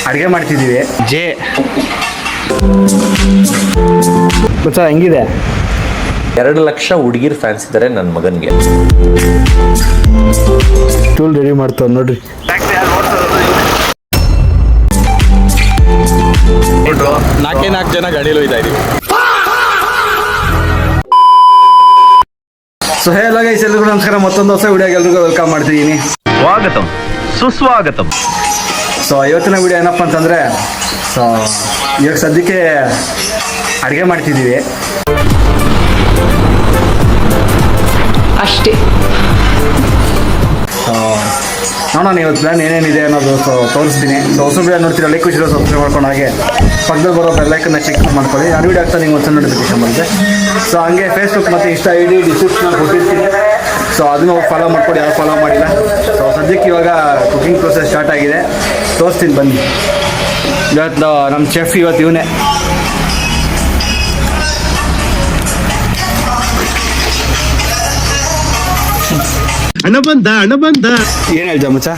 ಅಡುಗೆ ಮಾಡ್ತಿದ್ದೀವಿ. ಜೆ ಗೊತ್ತಾ ಹೆಂಗಿದೆ? 2 ಲಕ್ಷ ಹುಡುಗಿರ್ ಫ್ಯಾನ್ಸ್ ಇದ್ದಾರೆ ನನ್ನ ಮಗನಿಗೆ. ಟೂಲ್ ರೆಡಿ ಮಾಡ್ತಾವ ನೋಡ್ರಿ. ನಾಲ್ಕು ಜನ ಗಾಡಿಯಲ್ಲಿ ಹೋಯ್ತಾ ಇದೀವಿ. ಸೊ ಹೇಳೋ ಗೈಸ್, ಎಲ್ರಿಗೂ ನಮಸ್ಕಾರ. ಮತ್ತೊಂದು ಹೊಸ ವಿಡಿಯೋಗೆ ಎಲ್ರಿಗೂ ವೆಲ್ಕಮ್ ಮಾಡ್ತಿದ್ದೀನಿ. ಸ್ವಾಗತಂ ಸುಸ್ವಾಗತಂ. ಸೊ ಇವತ್ತಿನ ವಿಡಿಯೋ ಏನಪ್ಪ ಅಂತಂದರೆ, ಸೊ ಇವಾಗ ಸದ್ಯಕ್ಕೆ ಅಡುಗೆ ಮಾಡ್ತಿದ್ದೀವಿ ಅಷ್ಟೇ. ಸೊ ನೋಡೋಣ ಇವತ್ತು ಪ್ಲಾನ್ ಏನೇನಿದೆ ಅನ್ನೋದು ಸೊ ತೋರಿಸ್ತೀನಿ. ಸೊ ಹೊಸ ವಿಡಿಯೋ ನೋಡ್ತೀರಾ, ಲೈಕ್ ಖುಷಿ ಸಬ್ಸ್ಕ್ರೈಬ್ ಮಾಡ್ಕೊಂಡು ಹಾಗೆ ಪಕ್ಕದಲ್ಲಿ ಬರೋ ಬೆಲ್ಲೈಕನ್ನ ಚೆಕ್ ಮಾಡ್ಕೊಳ್ಳಿ. ನಾನು ವಿಡಿಯೋ ಆಗ್ತಾ ನಿಮ್ಗೆ ಒಂದು ನೋಟಿಫಿಕೇಶನ್ ಬರುತ್ತೆ. ಸೊ ಹಂಗೆ ಫೇಸ್ಬುಕ್ ಮತ್ತು ಇನ್ಸ್ಟಾ ID ಡಿಸ್ಕ್ರಿಪ್ಷನ್ ಕೊಟ್ಟಿರ್ತೀನಿ. ಸೊ ಅದನ್ನು ಫಾಲೋ ಮಾಡ್ಕೊಂಡು ಯಾರು ಫಾಲೋ ಮಾಡಿಲ್ಲ. ಸೊ ಸದ್ಯಕ್ಕೆ ಇವಾಗ ಕುಕಿಂಗ್ ಪ್ರೊಸೆಸ್ ಸ್ಟಾರ್ಟ್ ಆಗಿದೆ, ತೋರಿಸ್ತೀನಿ ಬನ್ನಿ. ಇವತ್ತು ನಮ್ಮ ಚೆಫ್ ಇವತ್ತು ಇವನೇ. ಅಣ್ಣ ಬಂದ ಏನು ಹೇಳ್ದ ಮಚ್ಚ?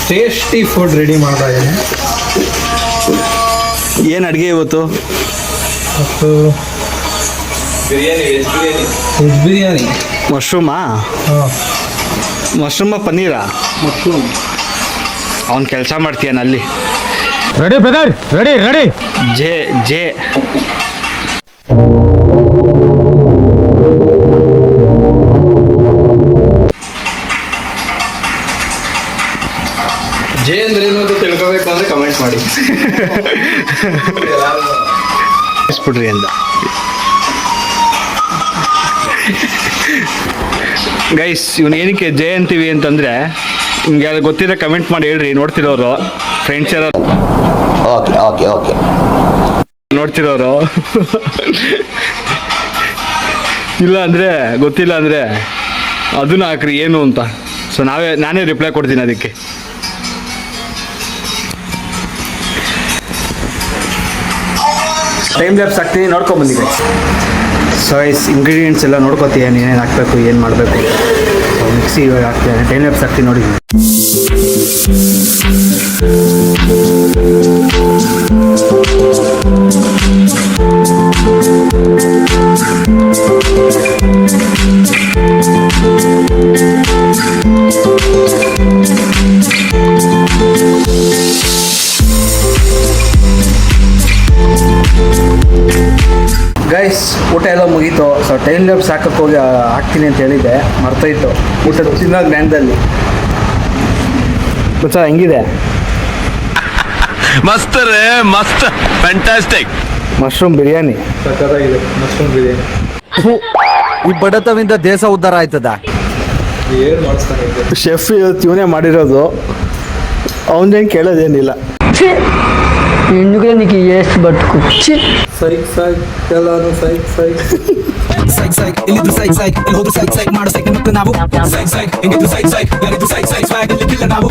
ಟೇಸ್ಟಿ ಫುಡ್ ರೆಡಿ ಮಾಡ್ತಾ ಇದ್ದೀನಿ. ಏನು ಅಡುಗೆ ಇವತ್ತು? ಮತ್ತು ವೆಜ್ ಬಿರಿಯಾನಿ. ಮಶ್ರೂಮಾ? ಮಶ್ರೂಮ ಪನ್ನೀರಾ? ಮಶ್ರೂಮ್. ಅವ್ನು ಕೆಲಸ ಮಾಡ್ತೀಯನ ಅಲ್ಲಿ. Ready brother, ready. J J J ಅಂದ್ರೆ ಏನು ಅಂತ ತಿಳ್ಕೋಬೇಕು ಅಂದ್ರೆ ಕಮೆಂಟ್ ಮಾಡಿ. ಬಿಡ್ರಿ ಅಂದ. ಗೈಸ್, ಇವನು ಏನಕ್ಕೆ ಜೆ ಅಂತೀವಿ ಅಂತಂದರೆ, ನಿಮ್ಗೆ ಗೊತ್ತಿರೋ ಕಮೆಂಟ್ ಮಾಡಿ ಹೇಳ್ರಿ. ನೋಡ್ತಿರೋರು ಫ್ರೆಂಡ್ಸ್ ಯಾರು ಓಕೆ ನೋಡ್ತಿರೋರು ಇಲ್ಲ ಅಂದರೆ ಗೊತ್ತಿಲ್ಲ ಅಂದರೆ ಅದನ್ನು ಹಾಕ್ರಿ ಏನು ಅಂತ. ಸೊ ನಾನೇ ರಿಪ್ಲೈ ಕೊಡ್ತೀನಿ ಅದಕ್ಕೆ. ಟೈಮ್ ಲ್ಯಾಪ್ಸ್ ಹಾಕ್ತೀನಿ, ನೋಡ್ಕೊಂಬಂದಿದೆ. ಸೊ ಇಂಗ್ರೀಡಿಯೆಂಟ್ಸ್ ಎಲ್ಲ ನೋಡ್ಕೊತೀಯ, ಏನೇನು ಹಾಕಬೇಕು, ಏನು ಮಾಡಬೇಕು. ಸೊ ಮಿಕ್ಸಿ ಇವಾಗ ಹಾಕ್ತೀನಿ, ಟೈಮ್ ಲ್ಯಾಪ್ಸ್ ಹಾಕ್ತೀನಿ ನೋಡಿ. ಗೈಸ್, ಊಟ ಎಲ್ಲ ಮುಗೀತು. ಸೊ ಟೈಮ್ ಲ್ಯಾಪ್ಸ್ ಹಾಕಕ್ಕೆ ಹೋಗಿ ಹಾಕ್ತೀನಿ ಅಂತ ಹೇಳಿದ್ದೆ, ಮರ್ತೋಯ್ತು ಊಟದ ತಿನ್ನೋ ಜ್ಞಾನದಲ್ಲಿ. ಗೊತ್ತಾ ಹೆಂಗಿದೆ? ಮಸ್ತ್ ರೇ ಮಸ್ತ್, ಫ್ಯಾಂಟಾಸ್ಟಿಕ್. ಮಶ್ರೂಮ್ ಬಿರಿಯಾನಿ ಸಕ್ಕತ್ತಾಗಿದೆ. ಮಶ್ರೂಮ್ ಬಿರಿಯಾನಿ. ಈ ಬಡತವಿಂದ ದೇಶ ಉದ್ಧಾರ ಆಯ್ತದ. ಏನು ಮಾಡಿಸ್ತಾನೆ ಶೆಫ್ ಇವತ್ತು ಇವನೇ ಮಾಡಿರೋದು, ಅವನೇನು ಕೇಳೋದೇನಿಲ್ಲ. ఎందుకు నీకు ఏసి బట్టుకు ಸೈಕ್ ಎಲ್ಲಾನು ಸೈಕ್ ಇಲ್ಲಿದ್ದು ಸೈಕ್ ಇಲ್ಲಿ ಹೋದ್ರು ಸೈಕ್ ಮಾಡೋ ಸೈಕ್ ಮತ್ತು ನಾವು ಸೈಕ್ ಹೆಂಗಿದ್ದು ಸೈಕ್ ಯಾರಿದ್ದು ಸೈಕ್ ಸ್ವ್ಯಾಗ್ ಇಲ್ಲಿಲ್ಲ ನಾವು.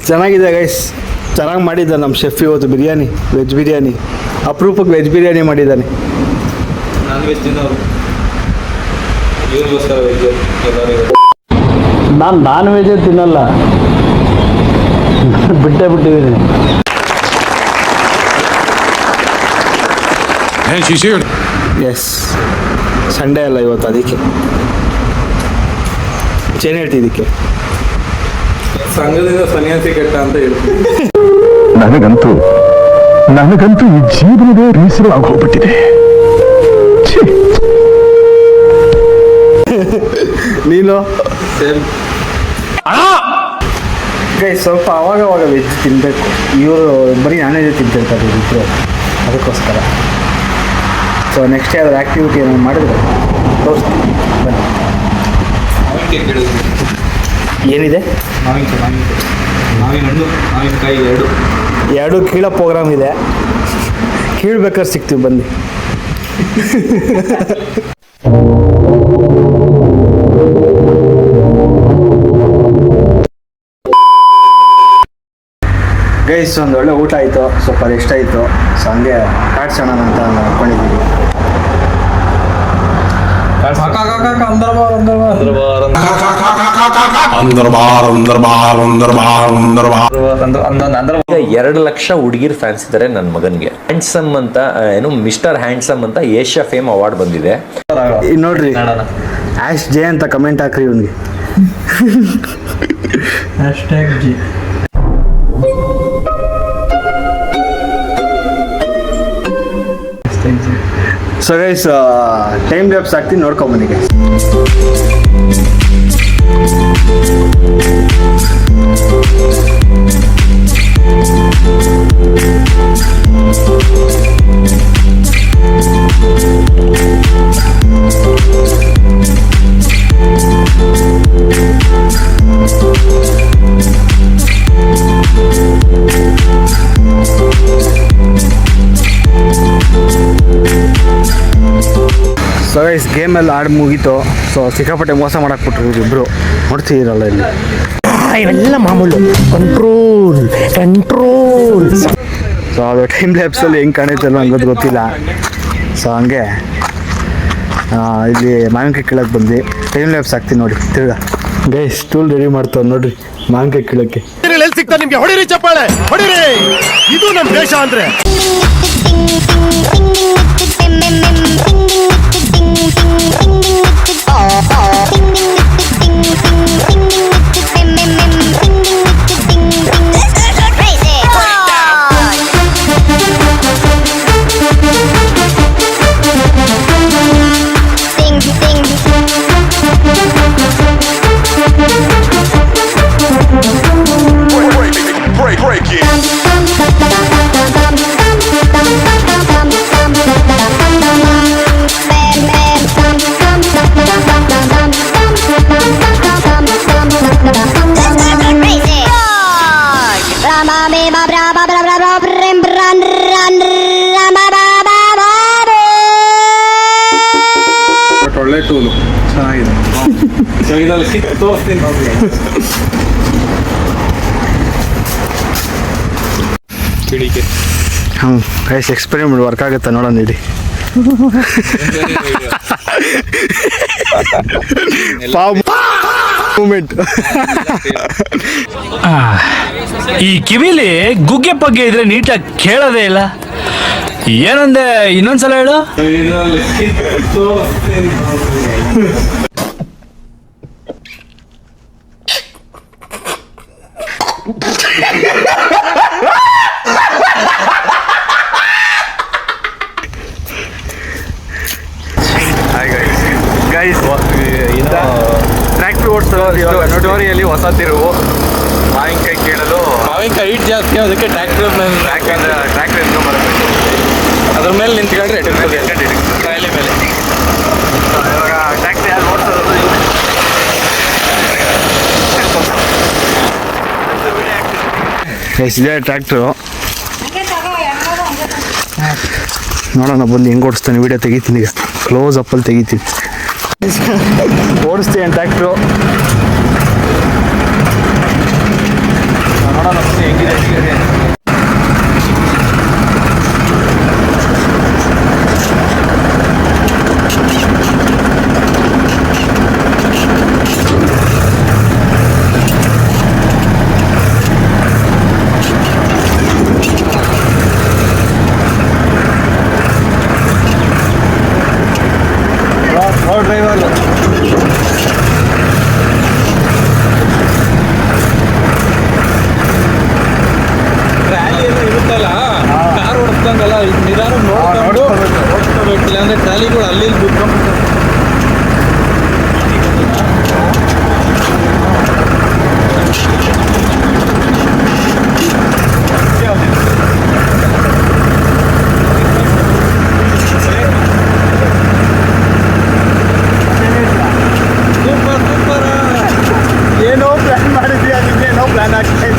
ಚೆನ್ನಾಗಿದೆ ಗೈಸ್, ಚೆನ್ನಾಗಿ ಮಾಡಿದ್ದ ನಮ್ಮ ಶೆಫ್ ಇವತ್ತು ಬಿರಿಯಾನಿ, ವೆಜ್ ಬಿರಿಯಾನಿ. ಅಪರೂಪಕ್ಕೆ ವೆಜ್ ಬಿರಿಯಾನಿ ಮಾಡಿದ್ದಾನೆ. ನಾನ್ ವೆಜ್ ತಿನ್ನೋರು ಇವರಿಗೋಸ್ಕರ ವೆಜ್ ಎಲ್ಲರಿಗೂ. ನಾನು ನಾನ್ ವೆಜ್ ತಿನ್ನಲ್ಲ, ಬಿಟ್ಟಿದ್ದೀನಿ. ಎಸ್, ಸಂಡೇ ಅಲ್ಲ ಇವತ್ತು, ಅದಕ್ಕೆ ಏನು ಹೇಳ್ತಿದ್ದಕ್ಕೆ ಸಂಘದಿಂದ ಸನ್ಯಾಸಿ ಕೆಟ್ಟ ಅಂತ ಹೇಳ್ತೀನಿ. ನನಗಂತೂ ಈ ಜೀವನವೇ ಬೇಸರ ಆಗೋಗ್ಬಿಟ್ಟಿದೆ. ನೀನು ಗೈಸ್ ಸ್ವಲ್ಪ ಅವಾಗ ವೆಜ್ ತಿನ್ನಬೇಕು. ಇವರು ಬರೀ ನಾನ್ ವೆಜ್ ತಿಂತಿರ್ತಾರೆ ಇಬ್ಬರು, ಅದಕ್ಕೋಸ್ಕರ. ಸೊ ನೆಕ್ಸ್ಟ್ ಯಾವ್ದಾದ್ರು ಆ್ಯಕ್ಟಿವಿಟಿ ಏನಾದ್ರು ಮಾಡಿದ್ರೆ ತೋರಿಸ್ತೀನಿ ಬನ್ನಿ. ಏನಿದೆ? ಮಾವಿನ ಹಣ್ಣು, ಮಾವಿನಕಾಯಿ ಎರಡು ಕೀಳೋ ಪ್ರೋಗ್ರಾಮ್ ಇದೆ. ಕೀಳ್ಬೇಕಾದ್ರೆ ಸಿಗ್ತೀವಿ ಬನ್ನಿ. ಗೈಸ್, ಒಂದು ಒಳ್ಳೆ ಊಟ ಆಯಿತು, ಸ್ವಲ್ಪ ರೆಸ್ಟ್ ಆಯಿತು. ಸೊ ಹಂಗೆ ಕಾಡ್ಸೋಣ ಅಂತ ಅಂದ್ಕೊಂಡಿದ್ದೀವಿ. ಈಗ 2 ಲಕ್ಷ ಹುಡುಗಿರ್ ಫ್ಯಾನ್ಸ್ ಇದ್ದಾರೆ ನನ್ನ ಮಗನ್ಗೆ. ಹ್ಯಾಂಡ್ಸಮ್ ಅಂತ ಏನು ಮಿಸ್ಟರ್ ಹ್ಯಾಂಡ್ಸಮ್ ಅಂತ ಏಷ್ಯಾ ಫೇಮ್ ಅವಾರ್ಡ್ ಬಂದಿದೆ. ಈಗ ನೋಡ್ರಿ ಆಶ್ ಜೆ ಅಂತ ಕಮೆಂಟ್ ಹಾಕ್ರಿ ಇವನಿಗೆ. #G. So guys time lapse ಹಾಕ್ತೀನಿ ನೋಡ್ಕೊಂಬನ್ನಿ ಗೈಸ್. ಸೊ ಗೈಸ್ ಗೇಮ್ ಎಲ್ಲ ಆಡಿ ಮುಗೀತು. ಸೊ ಸಿಕ್ಕಾಪಟ್ಟೆ ಮೋಸ ಮಾಡಾಕ್ಬಿಟ್ರು ಇವ್ರಿಬ್ರು, ನೋಡ್ತಿದ್ದೀರಲ್ಲ ಇಲ್ಲಿ. ಇವೆಲ್ಲ ಮಾಮೂಲು. ಕಂಟ್ರೋಲ್. ಸೊ ಅದು ಟೈಮ್ ಲ್ಯಾಪ್ಸಲ್ಲಿ ಹೆಂಗೆ ಕಾಣೈತಲ್ಲ ನಂಗೆ ಗೊತ್ತಿಲ್ಲ. ಸೊ ಹಂಗೆ ಇಲ್ಲಿ ಮಾವಿನಕಾಯಿ ಕೀಳಕ್ಕೆ ಬಂದ್ವಿ. ಟೈಮ್ ಲ್ಯಾಪ್ಸ್ ಹಾಕ್ತೀನಿ ನೋಡಿ ತಿರ್ಗಾ. ಗೈಸ್ ಟೂಲ್ ರೆಡಿ ಮಾಡ್ತಾವೆ ನೋಡ್ರಿ ಮಾವಿನಕಾಯಿ ಕೀಳಕ್ಕೆ. ಎಲ್ಲಿ ಸಿಗ್ತಾ ನಿಮ್ಗೆ? ಹೊಡಿರಿ ಚಪ್ಪಾಳೆ, ಹೊಡಿರಿ. ಇದು ನಮ್ಮ ದೇಶ ಅಂದ್ರೆ. Break it. ಒಳ್ಳೆ ಟೂಲು ಚೆನ್ನಾಗಿದೆ. ತೋರಿಸ್ತೀನಿ ನೋಡಿ. ಗೈಸ್ ಎಕ್ಸ್ಪೆರಿಮೆಂಟ್ ವರ್ಕ್ ಆಗುತ್ತಾ ನೋಡೋಣ ಇಡಿ. ಮೂಮೆಂಟ್. ಈ ಕಿವಿಲಿ ಗುಗ್ಗೆ ಪಗ್ಗೆ ಇದ್ರೆ ನೀಟಾಗಿ ಕೇಳೋದೇ ಇಲ್ಲ. ಏನಂದೆ ಇನ್ನೊಂದ್ಸಲ ಹೇಳು. ಗೈಸ್ ಟ್ರ್ಯಾಕ್ಟರ್ ಓಡಿಸೋದು ಸ್ಟೋರಿಯಲ್ಲಿ ಹೊಸ ತಿರುವು. ಮಾವಿನಕಾಯಿ ಕೇಳಲು ಮಾವಿನಕಾಯಿ ಹೀಟ್ ಜಾಸ್ತಿ, ಅದಕ್ಕೆ ಟ್ರ್ಯಾಕ್ಟರ್ ಟ್ರ್ಯಾಕ್ಟರ್ ಎತ್ಕೊಂಡ್ಬರಬೇಕು. ಅದ್ರ ಮೇಲೆ ನಿಂತ್ಕೊಂಡ್ರೆ ಕಾಯಿಲೆ ಮೇಲೆ. ಇವಾಗ ಟ್ರ್ಯಾಕ್ಟರ್ ಯಾರು ಓಡಿಸೋದು? ಇದೇ ಟ್ರ್ಯಾಕ್ಟ್ರು. ನೋಡೋಣ ಬಂದು ಹೆಂಗೆ ಓಡಿಸ್ತಾನೆ. ವೀಡಿಯೋ ತೆಗಿತೀನಿ ಈಗ, ಕ್ಲೋಸ್ ಅಪ್ಪಲ್ಲಿ ತೆಗಿತೀನಿ. ಓಡಿಸ್ತೀನಿ ಟ್ರ್ಯಾಕ್ಟ್ರು. ನೋಡೋಣ ಬಂದು ಹೆಂಗಿದೆ. ಡ್ರೈವರ್ ಟ್ರಾಲಿ ಎಲ್ಲ ಇರುತ್ತಲ್ಲ, ಕಾರ್ ಓಡಿಸ್ದಂಗಲ್ಲ, ನಿಧಾನ ನೋಡ್ಕೊಂಡು ಓಡಿಸ್ಕೋಬೇಕು. ಇಲ್ಲಾಂದ್ರೆ ಟ್ರಾಲಿಗಳು ಅಲ್ಲಿ ಬಿಟ್ಕೊಂಡು ಏನೋ ಪ್ಲ್ಯಾನ್ ಮಾಡಿದ್ವಿ, ಅದಕ್ಕೆ ಏನೋ ಪ್ಲ್ಯಾನ್ ಆಗ್ತಾ ಇದೆ.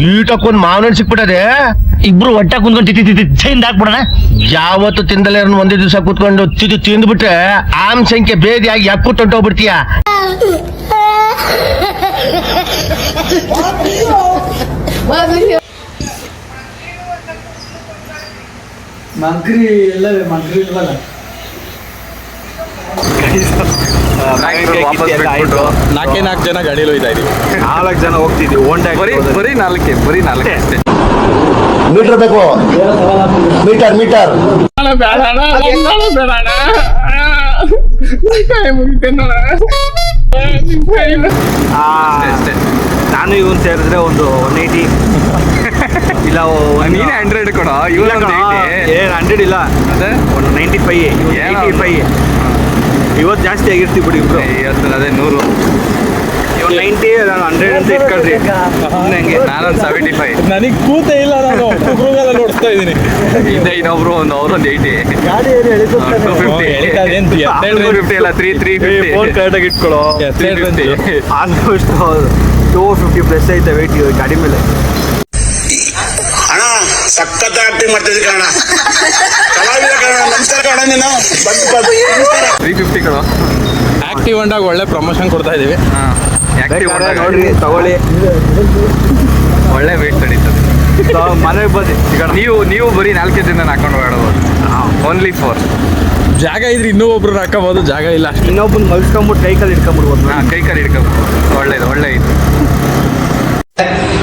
ಈಟಕ್ಕೊಂದ್ ಮಾವನ ಸಿಕ್ಬಿಟ್ಟದೆ. ಇಬ್ರು ಒಟ್ಟ ಕುಂತ್ಕೊಂಡು ತಿಂದ ಹಾಕ್ಬಿಡೋಣ. ಯಾವತ್ತು ತಿಂದಲೇ ಒಂದೇ ದಿವಸ ಕೂತ್ಕೊಂಡು ತಿಂದ್ಬಿಟ್ರೆ ಆಮ್ ಸಂಖ್ಯೆ ಬೇದಿಯಾಗಿ ಯಾಕೂಟ್ ಹೊಂಟೋಗ್ಬಿಡ್ತೀಯ. ಮಂಕ್ರಿ ಎಲ್ಲವೇ ಮಂಕ್ರಿ ಇಲ್ವಲ್ಲ. ನಾಲ್ಕು ಜನ ಗಾಡಿಯಲ್ಲಿ ಹೋಯ್ತಾ ಇದೀವಿ. 4 ಜನ ಹೋಗ್ತಿದ್ವಿ. ಬರೀ ನಾಲ್ಕೆ ಅಷ್ಟೇ. ಮೀಟರ್ ಬೇಕು, ಮೀಟರ್ ಅಷ್ಟೇ. ನಾನು ಇವನ್ ಸೇರಿದ್ರೆ ಒಂದು 180 ಇಲ್ಲ. ನೀನೇ 100 ಕೊಡ. ಏನು 100 ಇಲ್ಲ, ಅದೇ ಒಂದು 95 85. ಇವತ್ತು ಜಾಸ್ತಿ ಆಗಿರ್ತೀವಿ ಬಿಡಿ ಇಬ್ರು. ಅದೇ 100. ಇವ್ 90 ನಾನು 100 ಅಂತ ಇಟ್ಕೊಳ್ರಿ. ಹಂಗೆ ನಾನೊಂದು 75. ನನಗೆ ಕೂತೆ ಇಲ್ಲ, ನಾನು ಗೂಗಲಲ್ಲಿ ನೋಡ್ತಾ ಇದ್ದೀನಿ. ಹಿಂದೆ ಇನ್ನೊಬ್ರು ಅವ್ರೊಂದು 80. 250 ಅಲ್ಲ 350. ಫೋನ್ ಕರೆಕ್ಟಾಗಿ ಇಟ್ಕೊಳ್ಳೋ. 350. ಆಲ್ಮೋಸ್ಟ್ 250 ಪ್ಲಸ್ ಐತೆ ವೆಯ್ಟ್ ಗಾಡಿ ಮೇಲೆ. ಅಣ್ಣ ಸಖತ್ ಆಕ್ಟಿಂಗ್ ಮಾಡ್ತಿದ್ದೆ ಕಣ. ಕಲಾವಿದ ಕಣ. ನಮಸ್ಕಾರ ಕಣ. ನೀನು 350 ಕೊಡು. ಆಕ್ಟಿವ್ ಅಂಡಾಗ ಒಳ್ಳೆ ಪ್ರಮೋಷನ್ ಕೊಡ್ತಾ ಇದೀವಿ. ಆಕ್ಟಿವ್ ನೋಡ್ರಿ ತಗೊಳ್ಳಿ, ಒಳ್ಳೆ ವೇಟ್ ತಡೀತದೆ. ಮನೆಗೆ ಬಂದು ಈಗ ನೀವು ಬರೀ 4 ಜನ ಹಾಕೊಂಡು ಆಡಬಹುದು. ಓನ್ಲಿ 4 ಜಾಗ ಇದ್ರೆ ಇನ್ನೂ ಒಬ್ರು ಹಾಕೋಬಹುದು. ಜಾಗ ಇಲ್ಲ ಅಷ್ಟೇ. ಇನ್ನೊಬ್ಬನ ಮಲ್ಸ್ಕೊಂಬಿಟ್ಟು ಕೈಕಲ್ಲಿ ಇಟ್ಕೊಂಡ್ಬಿಡ್ಬೋದು. ಕೈ ಕಾಲು ಹಿಡ್ಕೋಬಹುದು. ಒಳ್ಳೆ ಇದು.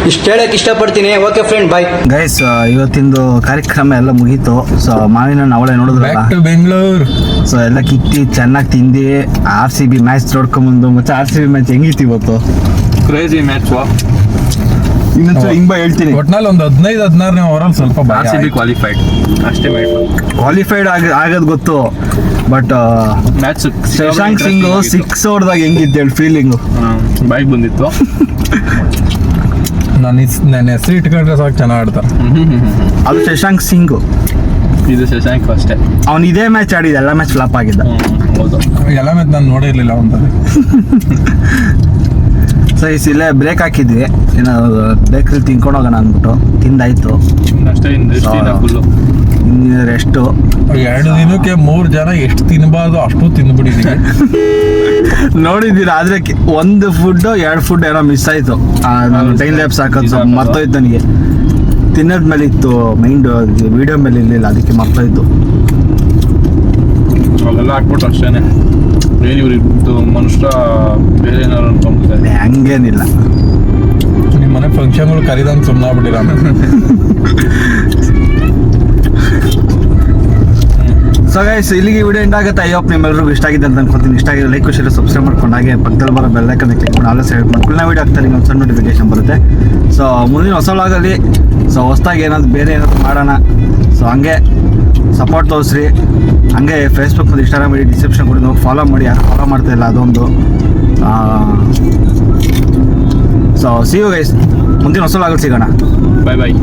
ಇಷ್ಟು ಹೇಳಕ್ ಇಷ್ಟಪಡ್ತೀನಿ. ಓಕೆ ಫ್ರೆಂಡ್, ಬಾಯ್. ಗೈಸ್, ಇವತ್ತಿಂದು ಕಾರ್ಯಕ್ರಮ ಎಲ್ಲ ಮುಗೀತು. ಸೊ ಮಾವಿನ ಅವಳೆ ನೋಡಿದ್ರಲ್ಲ, ಬೆಂಗಳೂರು. ಸೊ ಎಲ್ಲ ಕಿತ್ತಿ ಚೆನ್ನಾಗಿ ತಿಂದು RCB ಮ್ಯಾಚ್ ನೋಡ್ಕೊಂಬಂದು. ಮತ್ತೆ RCB ಮ್ಯಾಚ್ ಹೆಂಗಿತ್ತು ಇವತ್ತು? Crazy match. ಇನ್ನೊಂದು ಹಿಂಗ್ ಬಾ ಹೇಳ್ತೀನಿ. ಒಟ್ನಲ್ಲಿ ಒಂದು 15-16 ಓವರಲ್ಲಿ ಸ್ವಲ್ಪ RCB ಕ್ವಾಲಿಫೈಡ್ ಅಷ್ಟೇ. ಕ್ವಾಲಿಫೈಡ್ ಆಗೋದು ಗೊತ್ತು, ಬಟ್ ಮ್ಯಾಚ್ ಶಶಾಂಕ್ ಸಿಂಗ್ 6 ಹೊಡೆದಾಗ ಹೆಂಗಿತ್ತು ಹೇಳಿ ಫೀಲಿಂಗು? ಬೈಕ್ ಬಂದಿತ್ತು. ನನ್ನ ಹೆಸರು ಇಟ್ಕೊಂಡ್ರೆ ಸಾಕು, ಚೆನ್ನಾಗಿ ಆಡ್ತಾರೆ. ಅದು ಶಶಾಂಕ್ ಸಿಂಗು. ಇದು ಶಶಾಂಕ್ ಅಷ್ಟೇ. ಅವ್ನು ಇದೇ ಮ್ಯಾಚ್ ಆಡಿದ, ಎಲ್ಲ ಮ್ಯಾಚ್ ಫ್ಲಾಪ್ ಆಗಿದ್ದ. ಹೌದು, ಎಲ್ಲ ಮ್ಯಾಚ್ ನಾನು ನೋಡಿರ್ಲಿಲ್ಲ ಅವನದು. ಸೊ ಇಲ್ಲೇ ಬ್ರೇಕ್ ಹಾಕಿದ್ವಿ, ಏನೋ ಬೇಕ್ರಲ್ಲಿ ತಿನ್ಕೊಂಡು ಹೋಗೋಣ ಅಂದ್ಬಿಟ್ಟು ತಿಂದಾಯ್ತು ಅಷ್ಟೇ. Full rest. 2 ದಿನಕ್ಕೆ 3 ಜನ ಎಷ್ಟು ತಿನ್ಬಾರ್ದು ಅಷ್ಟು ತಿಂದ್ಬಿಟ್ಟಿದ್ದೀವಿ. ನೋಡಿದ್ದೀರಾ? ಆದ್ರೆ ಒಂದು ಫುಡ್ 2 ಫುಡ್ ಏನೋ ಮಿಸ್ ಆಯ್ತು. ನಾನು ಟೈಮ್ ಲ್ಯಾಬ್ಸ್ ಹಾಕೋದು ಮರ್ತೋಯ್ತು ನನಗೆ. ತಿನ್ನೋದ್ ಮೇಲೆ ಇತ್ತು ಮೈಂಡ್, ವಿಡಿಯೋ ಮೇಲೆ ಇರಲಿಲ್ಲ, ಅದಕ್ಕೆ ಮರ್ತೋಯ್ತು. ಅವೆಲ್ಲ ಹಾಕ್ಬಿಟ್ಟು ಅಷ್ಟೇನೆ. ಏನು ಇವ್ರಿದ್ದು ಮನುಷ್ಯ ಬೇರೆ ಏನಾರು ಅನ್ಕೊಂಡ್ಬಿಟ್ಟಿದೆ. ಹಂಗೇನಿಲ್ಲ, ನಿಮ್ಮ ಮನೆ ಫಂಕ್ಷನ್ಗಳು ಕರೀದಂಗೆ ಸುಮ್ಮನೆ ಆಗ್ಬಿಟ್ಟಿರ. ಸೊ ಗೈಸ್, ಇಲ್ಲಿಗೆ ವಿಡಿಯೋ ಎಂಡ್ ಆಗುತ್ತೆ. ಐ ಹೋಪ್ ನಿಮ್ಮೆಲ್ಲರಿಗೂ ಇಷ್ಟ ಆಗಿದೆ ಅಂತ ಅನ್ಕೊತೀನಿ. ಇಷ್ಟ ಆಗಿದ್ರೆ ಲೈಕ್ ಶೇರ್ ಸಬ್ಸ್ಕ್ರೈಬ್ ಮಾಡ್ಕೊಂಡು ಹಾಗೆ ಪಕ್ಕದಲ್ಲಿ ಬರೋ ಬೆಲ್ ಐಕಾನ್ ಕ್ಲಿಕ್ ಮಾಡಿ ಆಲ್ ಸೆಲೆಕ್ಟ್ ಮಾಡ್ಕೊಂಡು ನಾವು ವಿಡಿಯೋ ಆಗ್ತಾರೆ ಒಂದು ಸಣ್ಣ ನೋಟಿಫಿಕೇಶನ್ ಬರುತ್ತೆ. ಸೊ ಮುಂದಿನ ಹೊಸ ವ್ಲಾಗಲ್ಲಿ ಸೊ ಹೊಸದಾಗಿ ಏನಾದ್ರು ಬೇರೆ ಏನಾದ್ರು ಮಾಡೋಣ. ಸೊ ಹಂಗೆ ಸಪೋರ್ಟ್ ತೋರಿಸ್ರಿ. ಹಂಗೆ ಫೇಸ್ಬುಕ್ ಮತ್ತು ಇನ್ಸ್ಟಾಗ್ರಾಮ್ ಐಡಿ ಡಿಸ್ಕ್ರಿಪ್ಷನ್ ಕೊಡಿ, ಹೋಗಿ ಫಾಲೋ ಮಾಡಿ. ಯಾರು ಫಾಲೋ ಮಾಡ್ತಾ ಇಲ್ಲ ಅದೊಂದು. ಸೊ ಸಿ ಯು ಗೈಸ್, ಮುಂದಿನ ಹೊಸ ವ್ಲಾಗಲ್ಲಿ ಸಿಗೋಣ. ಬಾಯ್.